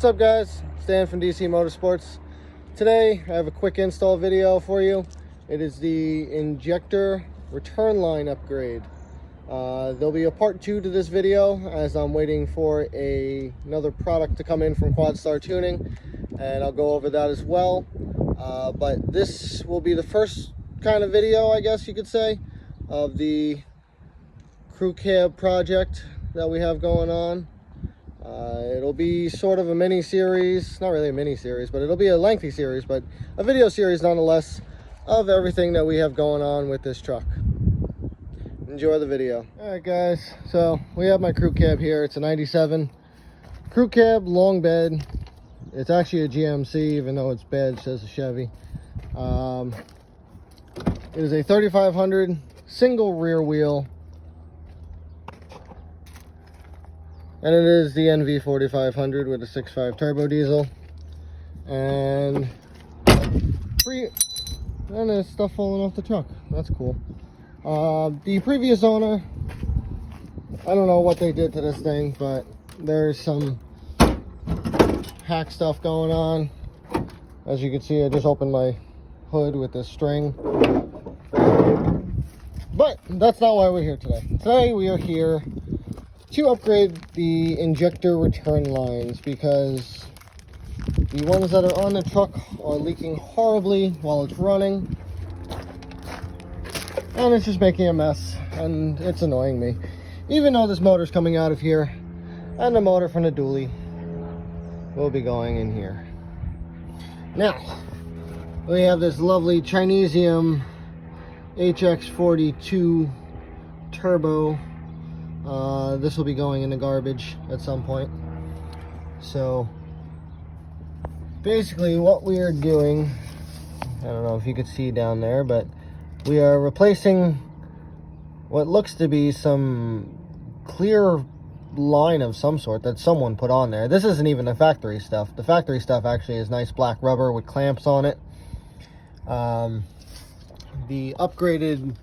What's up, guys? Stan from DC Motorsports. Today I have a quick install video for you. It is the Injector Return Line upgrade. There'll be a part 2 to this video as I'm waiting for another product to come in from Quadstar Tuning, and I'll go over that as well. But this will be the first kind of video, I guess you could say, of the crew cab project that we have going on. It'll be sort of a mini series, not really a mini series, but it'll be a lengthy series, but a video series nonetheless of everything that we have going on with this truck. Enjoy the video. Alright guys, so we have my crew cab here. It's a 97 crew cab, long bed. It's actually a GMC, even though its badge says a Chevy. It is a 3500 single rear wheel, and it is the NV4500 with a 6.5 turbo diesel. And there's stuff falling off the truck. That's cool. The previous owner, I don't know what they did to this thing, but there's some hack stuff going on. As you can see, I just opened my hood with this string. But that's not why we're here today. Today we are here to upgrade the injector return lines, because the ones that are on the truck are leaking horribly while it's running, and it's just making a mess, and it's annoying me. Even though this motor's coming out of here, and the motor from the dually will be going in here. Now, we have this lovely Chinesium HX42 turbo. This will be going in the garbage at some point. So basically what we are doing, I don't know if you could see down there, but we are replacing what looks to be some clear line of some sort that someone put on there. This isn't even the factory stuff. The factory stuff actually is nice black rubber with clamps on it. The upgraded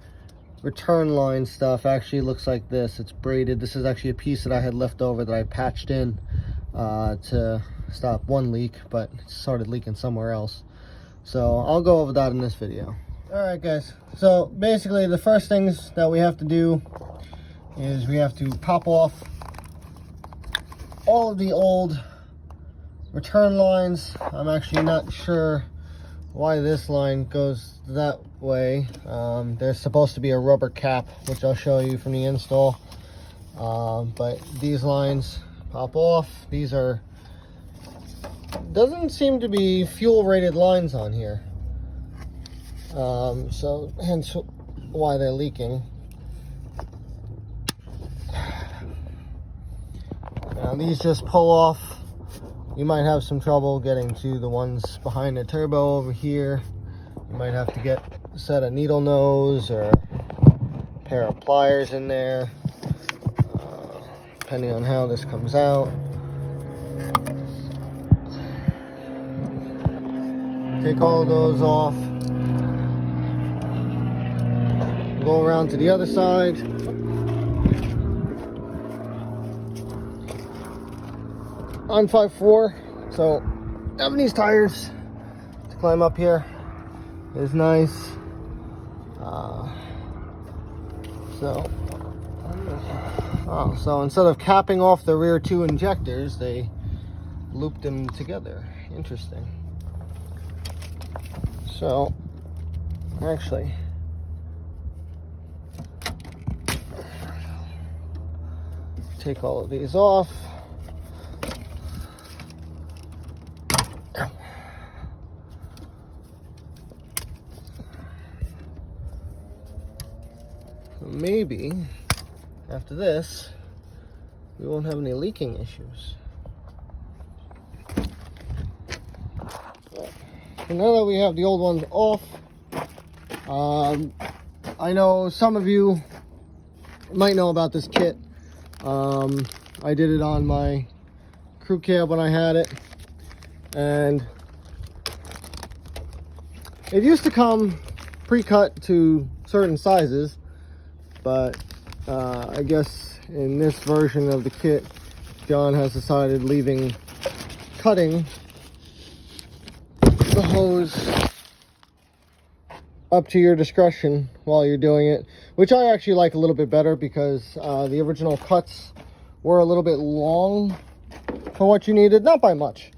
return line stuff actually looks like this. It's braided. This is actually a piece that I had left over that I patched in to stop one leak, but it started leaking somewhere else. So I'll go over that in this video. Alright guys, so basically the first things that we have to do is we have to pop off all of the old return lines. I'm actually not sure why this line goes that way. There's supposed to be a rubber cap, which I'll show you from the install. But these lines pop off. These are, doesn't seem to be fuel rated lines on here. So hence why they're leaking. Now these just pull off. You might have some trouble getting to the ones behind the turbo over here. You might have to get a set of needle nose or a pair of pliers in there, depending on how this comes out. Take all of those off. Go around to the other side. On 5.4, so having these tires to climb up here is nice. So instead of capping off the rear two injectors, they looped them together. Interesting. So actually, take all of these off. Maybe after this we won't have any leaking issues. So now that we have the old ones off, I know some of you might know about this kit. I did it on my crew cab when I had it, and it used to come pre-cut to certain sizes, but I guess in this version of the kit, John has decided leaving cutting the hose up to your discretion while you're doing it, which I actually like a little bit better because the original cuts were a little bit long for what you needed, not by much,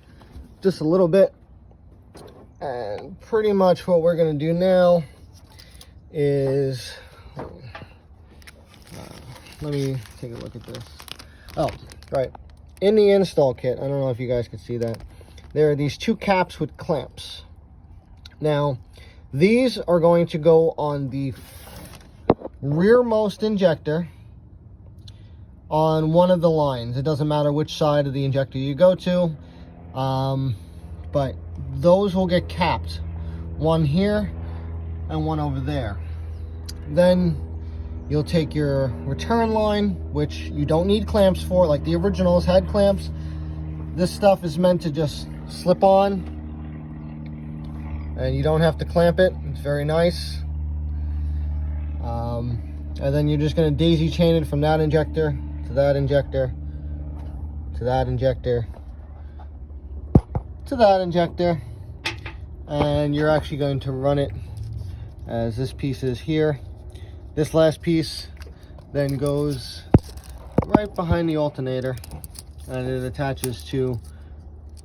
just a little bit. And pretty much what we're going to do now is let me take a look at this. Oh, right, in the install kit, I don't know if you guys can see that, there are these two caps with clamps. Now these are going to go on the rearmost injector on one of the lines. It doesn't matter which side of the injector you go to, but those will get capped, one here and one over there. Then you'll take your return line, which you don't need clamps for, like the originals had clamps. This stuff is meant to just slip on, and you don't have to clamp it. It's very nice. And then you're just going to daisy chain it from that injector to that injector to that injector to that injector, and you're actually going to run it as this piece is here. This last piece then goes right behind the alternator, and it attaches to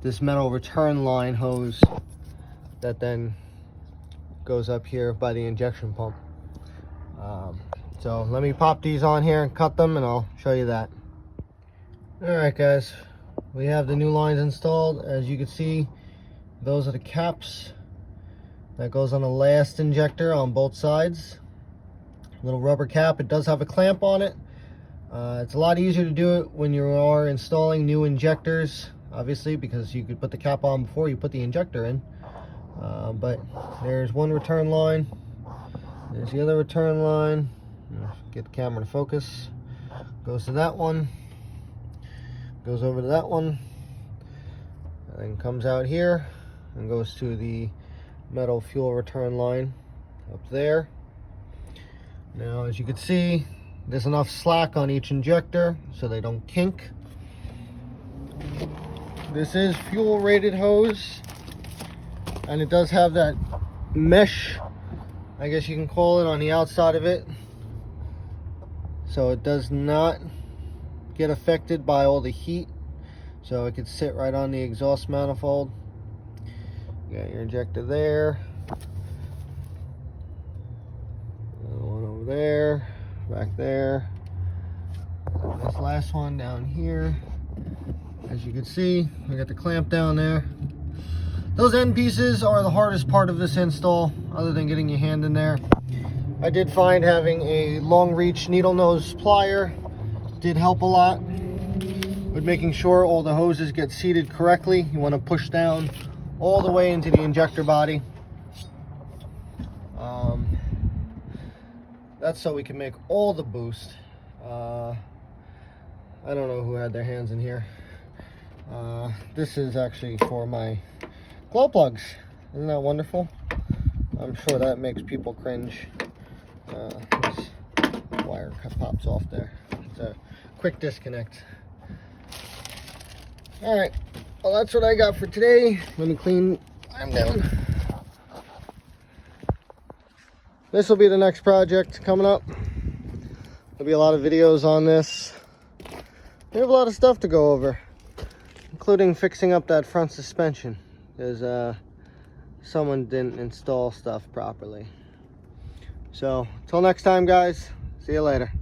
this metal return line hose that then goes up here by the injection pump. So let me pop these on here and cut them, and I'll show you that. Alright guys, we have the new lines installed. As you can see, those are the caps that goes on the last injector on both sides. Little rubber cap. It does have a clamp on it. It's a lot easier to do it when you are installing new injectors, obviously, because you could put the cap on before you put the injector in. But there's one return line, there's the other return line. Get the camera to focus. Goes to that one, goes over to that one, and then comes out here and goes to the metal fuel return line up there. Now, as you can see, there's enough slack on each injector so they don't kink. This is fuel rated hose, and it does have that mesh, I guess you can call it, on the outside of it, so it does not get affected by all the heat, so it could sit right on the exhaust manifold. You got your injector there, one over there, back there, and this last one down here. As you can see, we got the clamp down there. Those end pieces are the hardest part of this install, other than getting your hand in there. I did find having a long reach needle nose plier did help a lot with making sure all the hoses get seated correctly. You want to push down all the way into the injector body. That's so we can make all the boost. I don't know who had their hands in here. This is actually for my glow plugs. Isn't that wonderful? I'm sure that makes people cringe. This wire pops off there. It's a quick disconnect. Alright, well, that's what I got for today. Let me clean them down. This will be the next project coming up. There'll be a lot of videos on this. We have a lot of stuff to go over, including fixing up that front suspension, because someone didn't install stuff properly. So, till next time, guys. See you later.